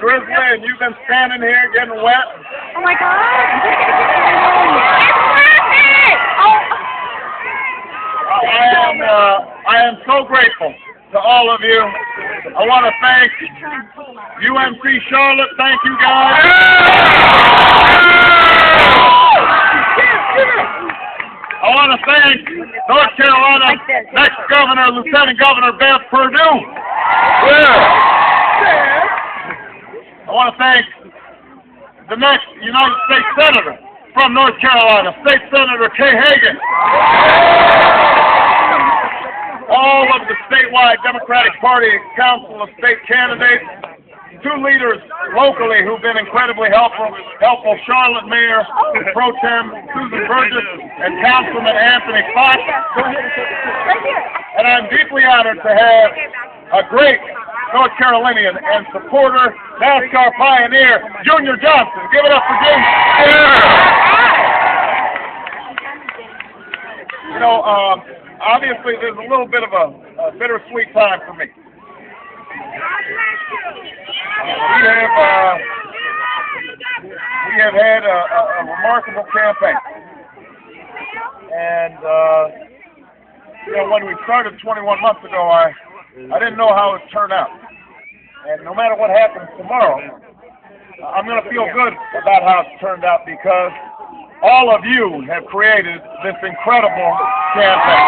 drizzly and you've been standing here getting wet. Oh my God! I am so grateful to all of you. I want to thank UNC Charlotte. Thank you guys. I want to thank North Carolina next governor, Lieutenant Governor Beth Perdue. I want to thank the next United States Senator from North Carolina, State Senator Kay Hagan. All of the statewide Democratic Party Council of State candidates, 2 leaders locally who've been incredibly helpful, Charlotte Mayor Pro Tem Susan Burgess and Councilman Anthony Fox. And I'm deeply honored to have a great North Carolinian and supporter, NASCAR pioneer, Junior Johnson. Give it up for Junior. You know, obviously there's a little bit of a bittersweet time for me. We have had a remarkable campaign, and you know, when we started 21 months ago, I didn't know how it would turn out, and no matter what happens tomorrow, I'm going to feel good about how it's turned out because all of you have created this incredible campaign.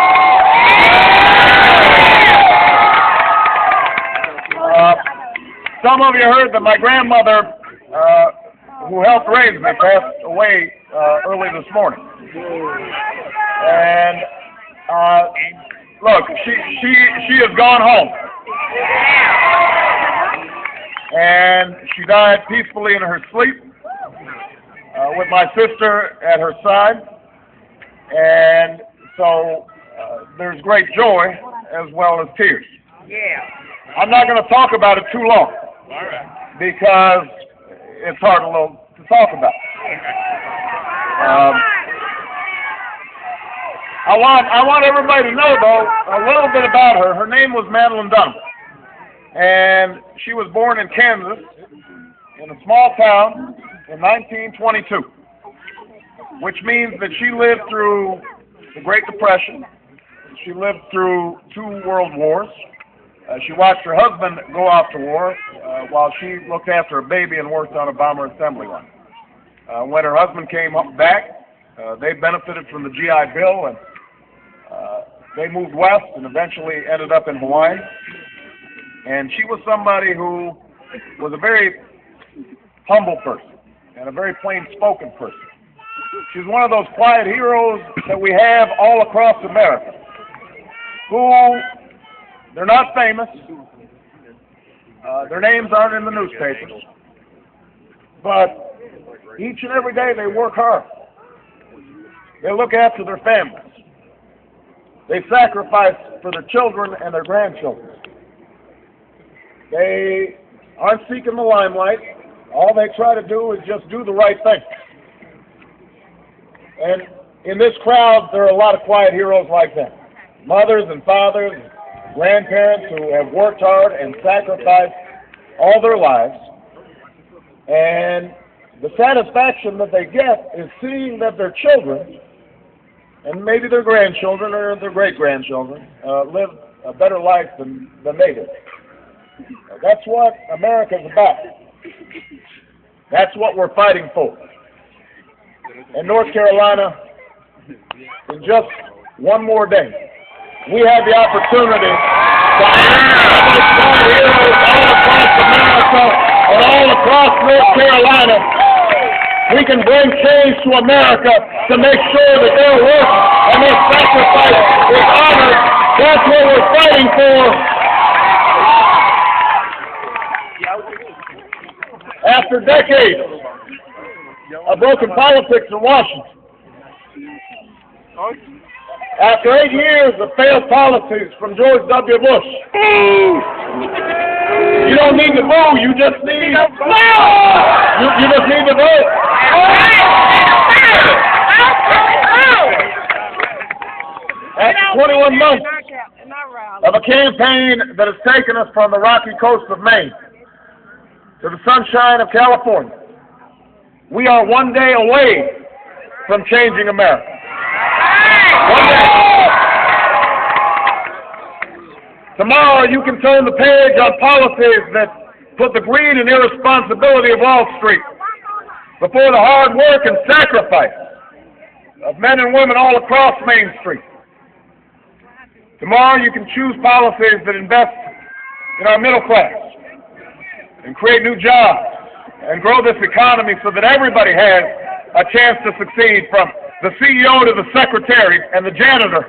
Some of you heard that my grandmother, who helped raise me, passed away early this morning. And look, she has gone home, and she died peacefully in her sleep with my sister at her side. And so there's great joy as well as tears. I'm not going to talk about it too long because it's hard to talk about. I want everybody to know, though, a little bit about her. Her name was Madeline Dunham, and she was born in Kansas in a small town in 1922, which means that she lived through the Great Depression. She lived through 2 world wars. She watched her husband go off to war while she looked after a baby and worked on a bomber assembly line. When her husband came back, they benefited from the GI Bill, and they moved west and eventually ended up in Hawaii. And she was somebody who was a very humble person and a very plain-spoken person. She's one of those quiet heroes that we have all across America, who they're not famous. Their names aren't in the newspapers. But each and every day they work hard. They look after their families. They sacrifice for their children and their grandchildren. They aren't seeking the limelight. All they try to do is just do the right thing. And in this crowd, there are a lot of quiet heroes like that. Mothers and fathers, grandparents who have worked hard and sacrificed all their lives, and the satisfaction that they get is seeing that their children, and maybe their grandchildren or their great-grandchildren, live a better life than they did. That's what America's about. That's what we're fighting for. In North Carolina, in just one more day, we have the opportunity to honor heroes all across America and all across North Carolina. We can bring change to America to make sure that their work and their sacrifice is honored. That's what we're fighting for. After decades of broken politics in Washington, after 8 years of failed policies from George W. Bush, you don't need to boo, you just need to vote. You just need to vote. After 21 months of a campaign that has taken us from the rocky coast of Maine to the sunshine of California. We are one day away from changing America. One day. Tomorrow you can turn the page on policies that put the greed and irresponsibility of Wall Street before the hard work and sacrifice of men and women all across Main Street. Tomorrow you can choose policies that invest in our middle class and create new jobs and grow this economy so that everybody has a chance to succeed, from the CEO to the secretary and the janitor,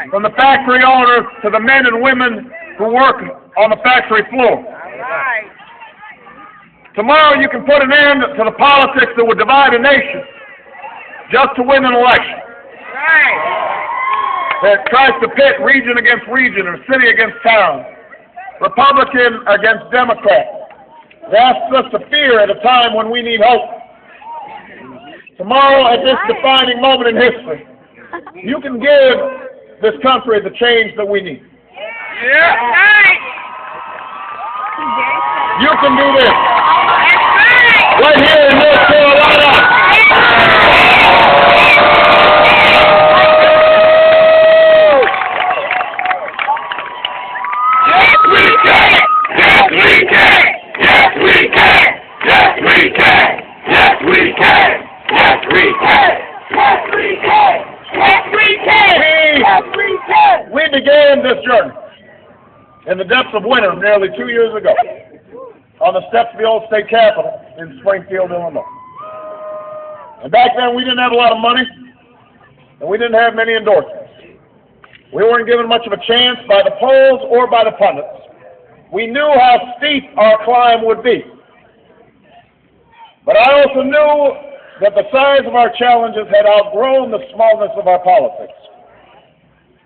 from the factory owner to the men and women who work on the factory floor. Tomorrow you can put an end to the politics that would divide a nation just to win an election. That tries to pit region against region or city against town, Republican against Democrat. It asks us to fear at a time when we need hope. Tomorrow, at this defining moment in history, you can give this country the change that we need. You can do this right here in North Carolina. We began this journey in the depths of winter nearly 2 years ago on the steps of the old state capitol in Springfield, Illinois. And back then we didn't have a lot of money and we didn't have many endorsements. We weren't given much of a chance by the polls or by the pundits. We knew how steep our climb would be. But I also knew that the size of our challenges had outgrown the smallness of our politics.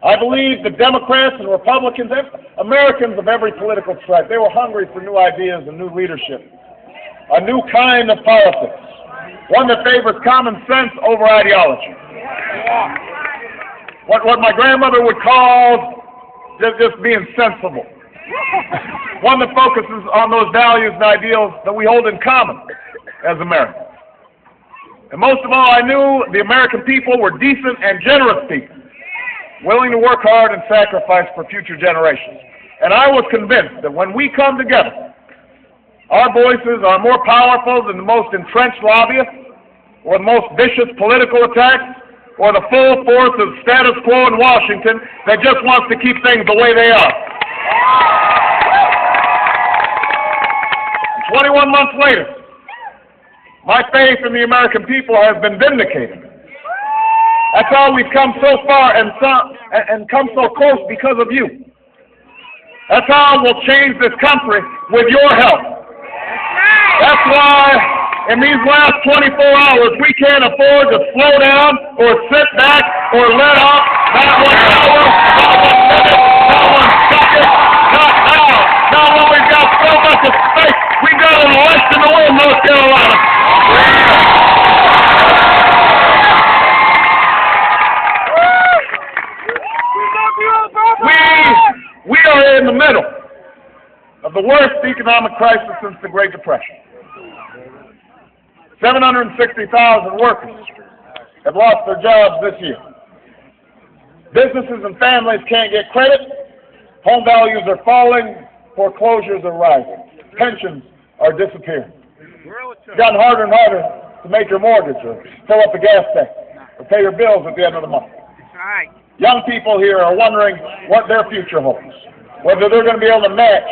I believe the Democrats and Republicans, Americans of every political stripe, they were hungry for new ideas and new leadership, a new kind of politics, one that favors common sense over ideology. What my grandmother would call just being sensible. One that focuses on those values and ideals that we hold in common as Americans. And most of all, I knew the American people were decent and generous people, willing to work hard and sacrifice for future generations. And I was convinced that when we come together, our voices are more powerful than the most entrenched lobbyists or the most vicious political attacks or the full force of status quo in Washington that just wants to keep things the way they are. 21 months later, my faith in the American people has been vindicated. That's how we've come so far and come so close because of you. That's how we'll change this country with your help. That's why in these last 24 hours we can't afford to slow down or sit back or let up. Not 1 hour, not 1 minute, not 1 second, not now. Not when we've got so much at stake. We've got an election to win, North Carolina. We are in the middle of the worst economic crisis since the Great Depression. 760,000 workers have lost their jobs this year. Businesses and families can't get credit. Home values are falling. Foreclosures are rising. Pensions are disappearing. It's gotten harder and harder to make your mortgage or fill up the gas tank or pay your bills at the end of the month. Young people here are wondering what their future holds, whether they're going to be able to match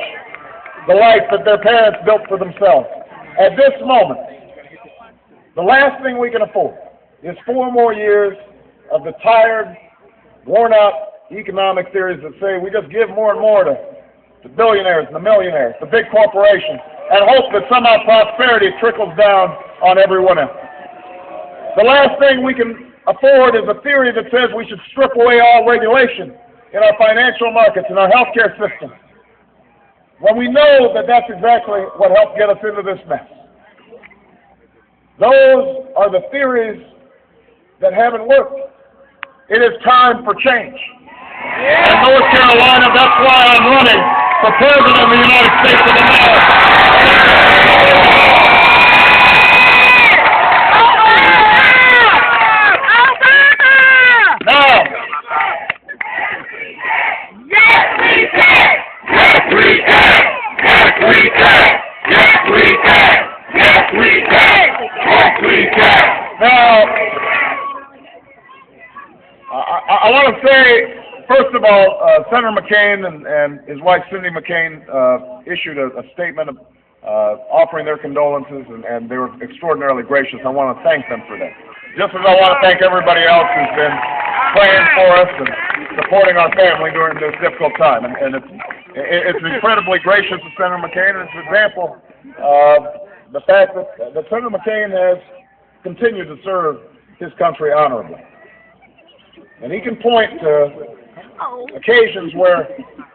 the life that their parents built for themselves. At this moment, the last thing we can afford is 4 more years of the tired, worn-out economic theories that say we just give more and more to the billionaires and the millionaires, the big corporations, and hope that somehow prosperity trickles down on everyone else. The last thing we can afford is a theory that says we should strip away all regulation in our financial markets, in our healthcare system, when we know that that's exactly what helped get us into this mess. Those are the theories that haven't worked. It is time for change. In North Carolina, that's why I'm running for President of the United States of America. I want to say, first of all, Senator McCain and his wife Cindy McCain issued a statement offering their condolences, and they were extraordinarily gracious. I want to thank them for that. Just as I want to thank everybody else who's been praying for us and supporting our family during this difficult time. And it's incredibly gracious of Senator McCain, and it's an example of the fact that Senator McCain has continued to serve his country honorably. And he can point to occasions where,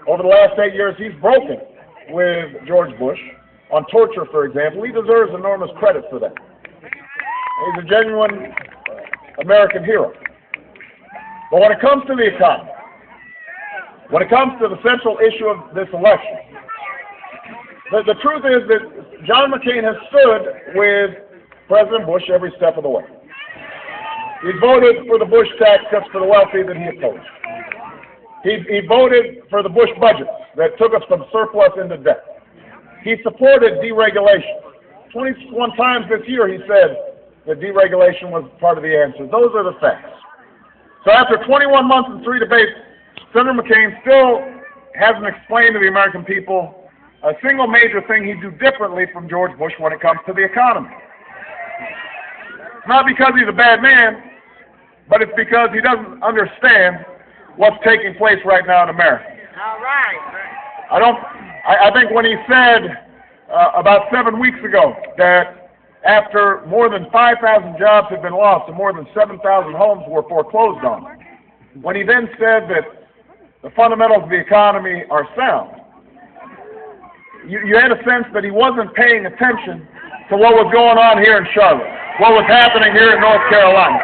over the last 8 years, he's broken with George Bush on torture, for example. He deserves enormous credit for that. He's a genuine American hero. But when it comes to the economy, when it comes to the central issue of this election, the truth is that John McCain has stood with President Bush every step of the way. He voted for the Bush tax cuts for the wealthy that he opposed. He voted for the Bush budget that took us from surplus into debt. He supported deregulation. 21 times this year he said that deregulation was part of the answer. Those are the facts. So after 21 months and 3 debates, Senator McCain still hasn't explained to the American people a single major thing he'd do differently from George Bush when it comes to the economy. Not because he's a bad man, but it's because he doesn't understand what's taking place right now in America. All right. I think when he said about 7 weeks ago that after more than 5,000 jobs had been lost and more than 7,000 homes were foreclosed on, when he then said that the fundamentals of the economy are sound, you had a sense that he wasn't paying attention to what was going on here in Charlotte, what was happening here in North Carolina.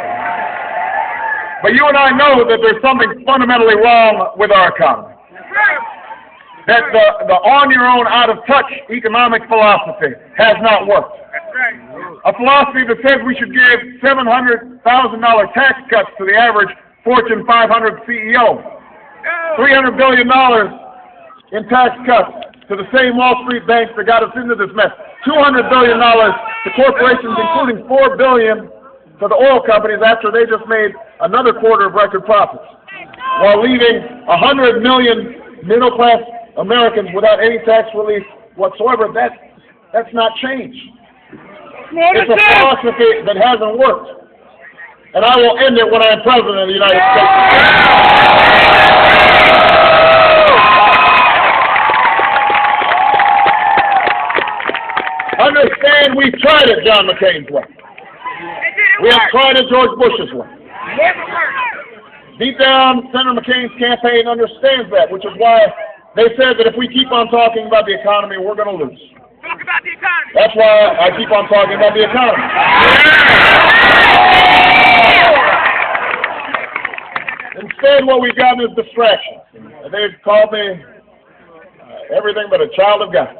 But you and I know that there's something fundamentally wrong with our economy. That the on-your-own, out-of-touch economic philosophy has not worked. A philosophy that says we should give $700,000 tax cuts to the average Fortune 500 CEO, $300 billion in tax cuts to the same Wall Street banks that got us into this mess, $200 billion to corporations, including $4 billion to the oil companies after they just made another quarter of record profits, while leaving 100 million middle-class Americans without any tax relief whatsoever. That's not change. It's a philosophy that hasn't worked. And I will end it when I am President of the United States. Understand, we've tried it John McCain's way. We have tried it George Bush's way. Deep down, Senator McCain's campaign understands that, which is why they said that if we keep on talking about the economy, we're going to lose. Talk about the economy. That's why I keep on talking about the economy. Instead, what we've gotten is distractions. They've called me everything but a child of God.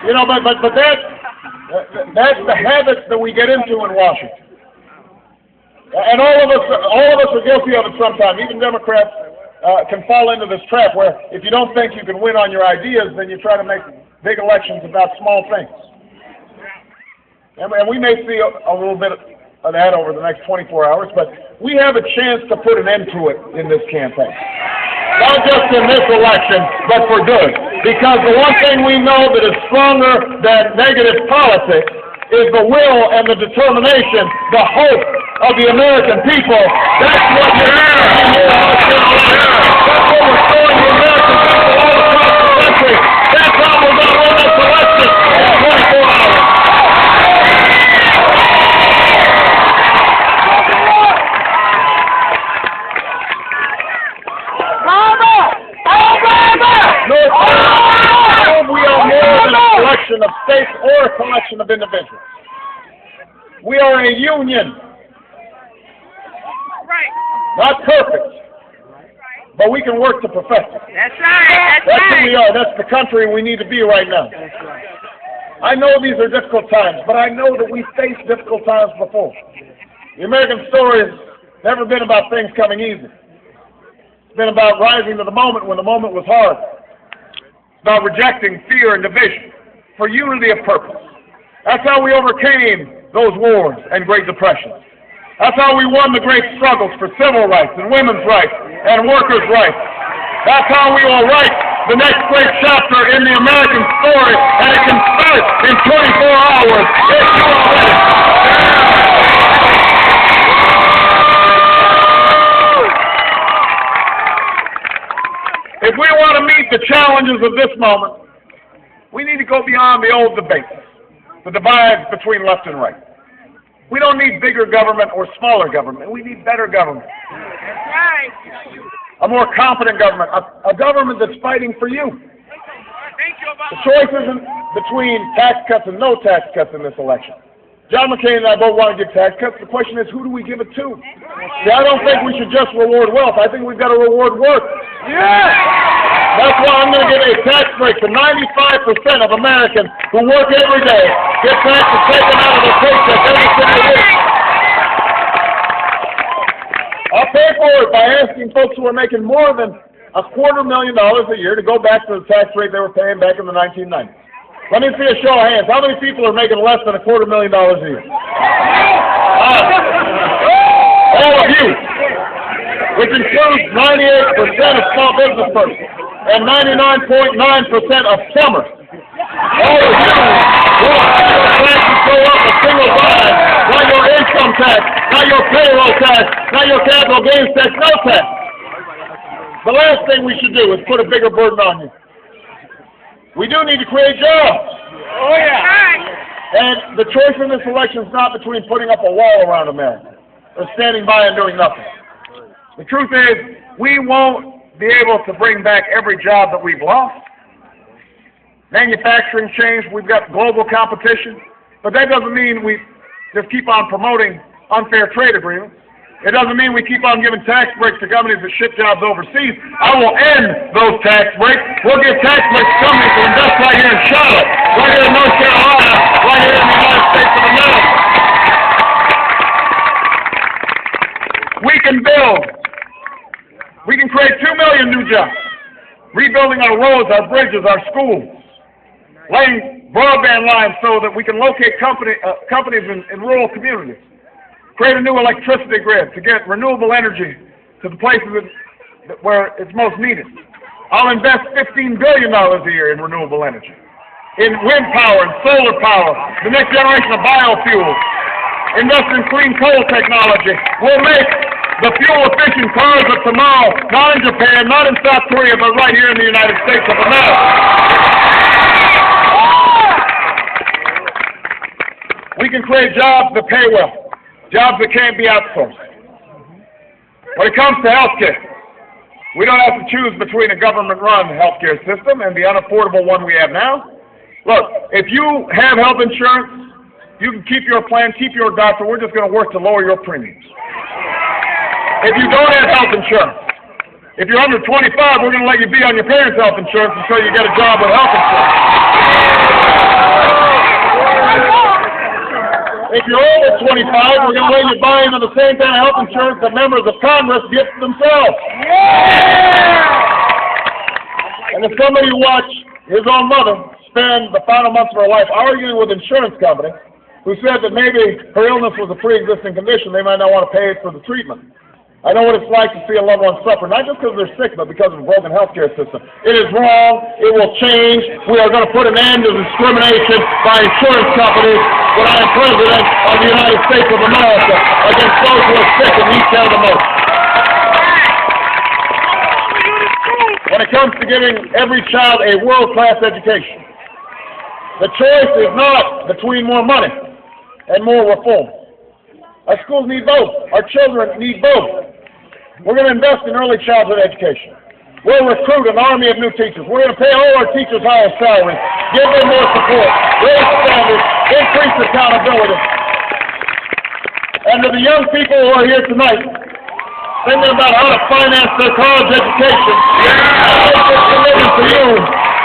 You know, but that's the habits that we get into in Washington. And all of us are guilty of it sometimes. Even Democrats can fall into this trap where if you don't think you can win on your ideas, then you try to make big elections about small things. And we may see a little bit of that over the next 24 hours, but we have a chance to put an end to it in this campaign. Not just in this election, but for good. Because the one thing we know that is stronger than negative politics is the will and the determination, the hope of the American people. That's what we're doing. That's what we're showing the American people all across the country. That's how we're going to win this election in 24 hours. We are more than a collection of states or a collection of individuals. We are a union. Right. Not perfect, but we can work to perfect it. That's right. That's who we are. That's the country we need to be right now. I know these are difficult times, but I know that we faced difficult times before. The American story has never been about things coming easy. It's been about rising to the moment when the moment was hard. It's about rejecting fear and division for unity of purpose. That's how we overcame those wars and Great Depressions. That's how we won the great struggles for civil rights and women's rights and workers' rights. That's how we will write the next great chapter in the American story, and it can start in 24 hours if you are ready. If we want to meet the challenges of this moment, we need to go beyond the old debates, the divides between left and right. We don't need bigger government or smaller government. We need better government. That's right. A more competent government, a government that's fighting for you. Thank you, The choice isn't between tax cuts and no tax cuts in this election. John McCain and I both want to give tax cuts. The question is, who do we give it to? See, I don't think we should just reward wealth. I think we've got to reward work. Yeah! That's why I'm going to give a tax break to 95% of Americans who work every day, get taxes taken out of their paycheck every single week. I'll pay for it by asking folks who are making more than $250,000 a year to go back to the tax rate they were paying back in the 1990s. Let me see a show of hands. How many people are making less than $250,000 a year? All of you, which includes 98% of small business persons and 99.9% of plumbers. All of you want your taxes go up a single dime, not your income tax, not your payroll tax, not your capital gains tax, no tax. The last thing we should do is put a bigger burden on you. We do need to create jobs. Oh, yeah. And the choice in this election is not between putting up a wall around America or standing by and doing nothing. The truth is, we won't be able to bring back every job that we've lost. Manufacturing changed. We've got global competition. But that doesn't mean we just keep on promoting unfair trade agreements. It doesn't mean we keep on giving tax breaks to companies that ship jobs overseas. I will end those tax breaks. We'll give tax breaks to companies that invest right here in Charlotte, right here in North Carolina, right here in the United States of America. We can build. We can create 2 million new jobs, rebuilding our roads, our bridges, our schools, laying broadband lines so that we can locate companies in rural communities. Create a new electricity grid to get renewable energy to the places where it's most needed. I'll invest $15 billion a year in renewable energy, in wind power and solar power, the next generation of biofuels. Invest in clean coal technology. We'll make the fuel-efficient cars of tomorrow, not in Japan, not in South Korea, but right here in the United States of America. We can create jobs that pay well. Jobs that can't be outsourced. When it comes to health care, we don't have to choose between a government-run health care system and the unaffordable one we have now. Look, if you have health insurance, you can keep your plan, keep your doctor. We're just going to work to lower your premiums. If you don't have health insurance, if you're under 25, we're going to let you be on your parents' health insurance until you get a job with health insurance. If you're over 25, we're going to let you buy into the same kind of health insurance that members of Congress get themselves. And if somebody watched his own mother spend the final months of her life arguing with insurance companies who said that maybe her illness was a pre-existing condition, they might not want to pay for the treatment. I know what it's like to see a loved one suffer, not just because they're sick, but because of a broken healthcare system. It is wrong. It will change. We are going to put an end to discrimination by insurance companies when I am President of the United States of America against those who are sick and need care the most. When it comes to giving every child a world-class education, the choice is not between more money and more reform. Our schools need both. Our children need both. We're going to invest in early childhood education. We'll recruit an army of new teachers. We're going to pay all our teachers higher salaries, give them more support, raise standards, increase accountability. And to the young people who are here tonight, thinking about how to finance their college education. I make this commitment to you.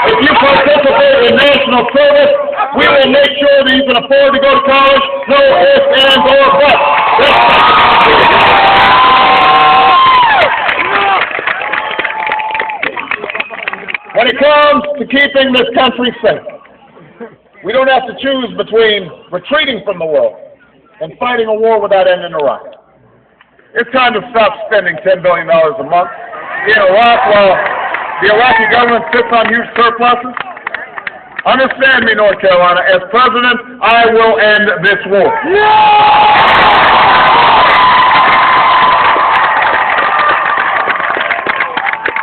If you participate in national service, we will make sure that you can afford to go to college. No ifs, ands, or buts. When it comes to keeping this country safe, we don't have to choose between retreating from the world and fighting a war without end in Iraq. It's time to stop spending $10 billion a month in Iraq while the Iraqi government sits on huge surpluses. Understand me, North Carolina. As president, I will end this war.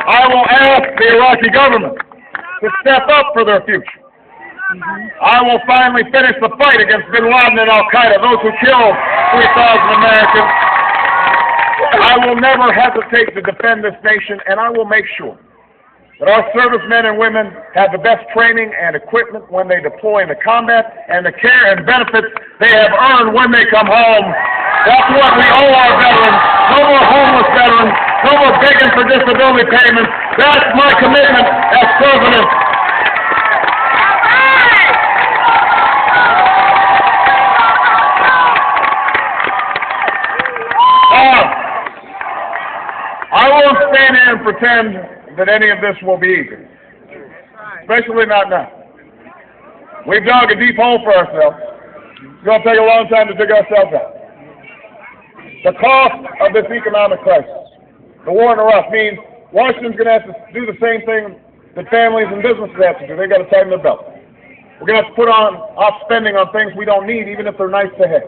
I will ask the Iraqi government to step up for their future. I will finally finish the fight against bin Laden and Al-Qaeda, those who killed 3,000 Americans. I will never hesitate to defend this nation, and I will make sure that our servicemen and women have the best training and equipment when they deploy into combat, and the care and benefits they have earned when they come home. That's what we owe our veterans. No more homeless veterans. No more begging for disability payments. That's my commitment as president. I won't stand here and pretend that any of this will be easy, especially not now. We've dug a deep hole for ourselves. It's going to take a long time to dig ourselves out. The cost of this economic crisis, the war in Iraq, means Washington's going to have to do the same thing that families and businesses have to do. They've got to tighten their belt. We're going to have to put off spending on things we don't need, even if they're nice to have.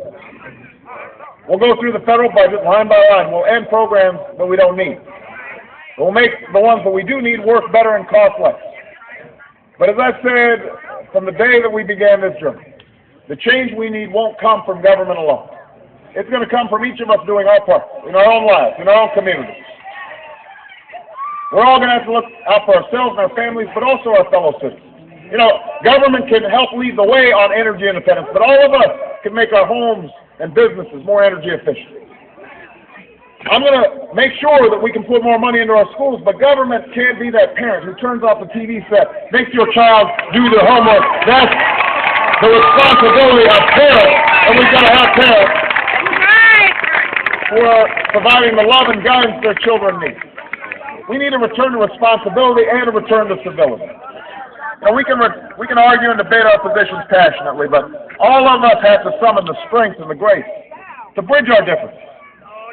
We'll go through the federal budget line by line. We'll end programs that we don't need. We'll make the ones that we do need work better and cost less. But as I said from the day that we began this journey, the change we need won't come from government alone. It's going to come from each of us doing our part in our own lives, in our own communities. We're all going to have to look out for ourselves and our families, but also our fellow citizens. You know, government can help lead the way on energy independence, but all of us can make our homes and businesses more energy efficient. I'm going to make sure that we can put more money into our schools, but government can't be that parent who turns off the TV set, makes your child do their homework. That's the responsibility of parents, and we've got to have parents who are providing the love and guidance their children need. We need a return to responsibility and a return to civility. Now, we can argue and debate our positions passionately, but all of us have to summon the strength and the grace to bridge our differences,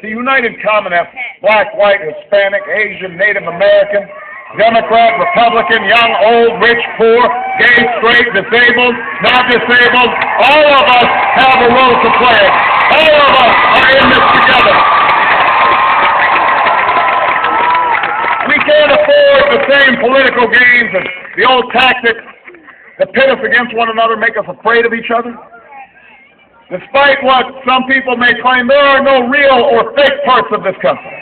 to unite in common as black, white, Hispanic, Asian, Native American, Democrat, Republican, young, old, rich, poor, gay, straight, disabled, not disabled. All of us have a role to play. All of us are in this together. We can't afford the same political games and the old tactics that pit us against one another, make us afraid of each other. Despite what some people may claim, there are no real or fake parts of this country.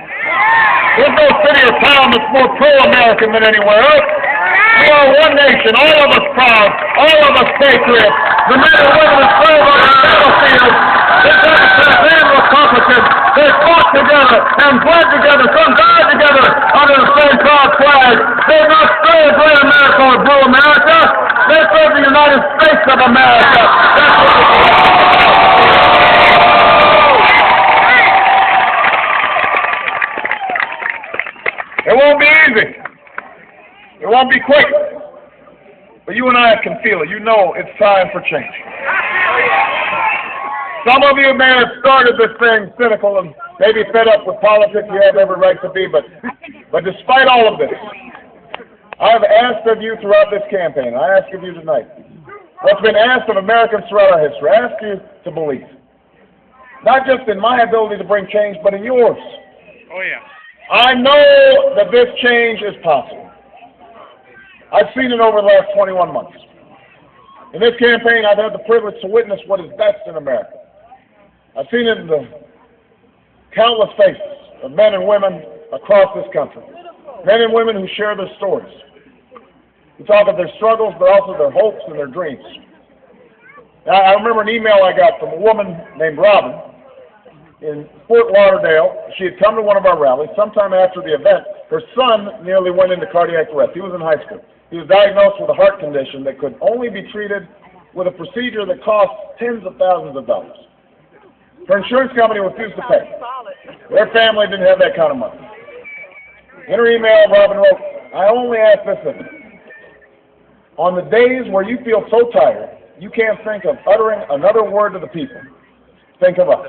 There's no city or town that's more pro-American than anywhere else. We are one nation, all of us proud, all of us patriots. The men and women who serve on the battlefield, the Democrats and Republicans, they fought together and bled together, some died together under the same proud flag. They're not straight Great America or Blue America. They serve the United States of America. That's what they do. It won't be easy. It won't be quick. But you and I can feel it. You know it's time for change. Some of you may have started this thing cynical and maybe fed up with politics. You have every right to be. But despite all of this, I've asked of you throughout this campaign, I ask of you tonight, what's been asked of Americans throughout our history, I ask you to believe. Not just in my ability to bring change, but in yours. Oh, yeah. I know that this change is possible. I've seen it over the last 21 months. In this campaign, I've had the privilege to witness what is best in America. I've seen it in the countless faces of men and women across this country. Men and women who share their stories. Who talk of their struggles, but also their hopes and their dreams. Now, I remember an email I got from a woman named Robin, in Fort Lauderdale. She had come to one of our rallies. Sometime after the event, her son nearly went into cardiac arrest. He was in high school. He was diagnosed with a heart condition that could only be treated with a procedure that cost tens of thousands of dollars. Her insurance company refused to pay. Their family didn't have that kind of money. In her email, Robin wrote, "I only ask this of you. On the days where you feel so tired, you can't think of uttering another word to the people. Think of us.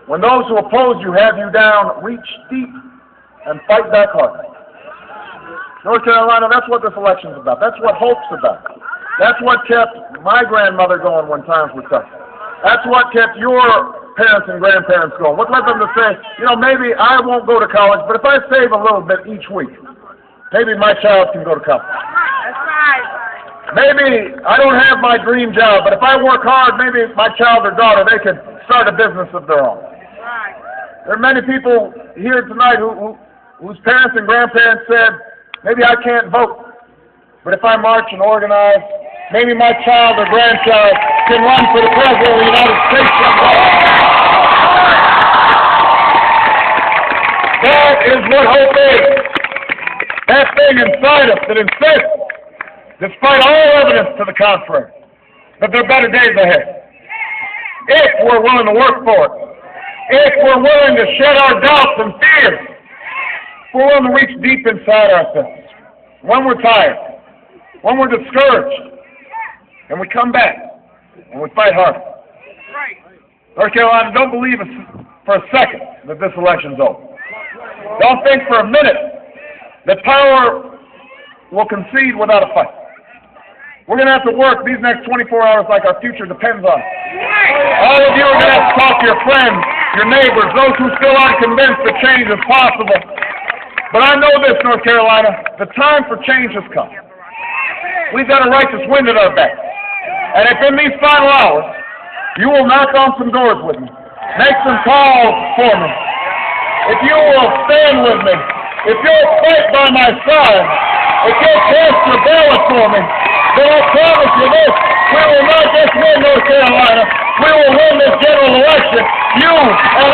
When those who oppose you have you down, reach deep and fight back hard." North Carolina, that's what this election's about. That's what hope's about. That's what kept my grandmother going when times were tough. That's what kept your parents and grandparents going. What led them to say, maybe I won't go to college, but if I save a little bit each week, maybe my child can go to college. That's right. Maybe I don't have my dream job, but if I work hard, maybe my child or daughter, they can start a business of their own. Right. There are many people here tonight whose parents and grandparents said, maybe I can't vote, but if I march and organize, maybe my child or grandchild can run for the president of the United States someday. That is what hope is. That thing inside us that insists, despite all evidence to the contrary, that there are better days ahead. If we're willing to work for it, if we're willing to shed our doubts and fears, if we're willing to reach deep inside ourselves, when we're tired, when we're discouraged, and we come back, and we fight hard. Right. North Carolina, don't believe for a second that this election's over. Don't think for a minute that power will concede without a fight. We're going to have to work these next 24 hours like our future depends on it. All of you are going to have to talk to your friends, your neighbors, those who still aren't convinced that change is possible. But I know this, North Carolina, the time for change has come. We've got a righteous wind at our back. And if in these final hours, you will knock on some doors with me, make some calls for me, if you will stand with me, if you'll fight by my side, if you'll cast your ballot for me, then I promise you this, we will not just win North Carolina, we will win this general election. You and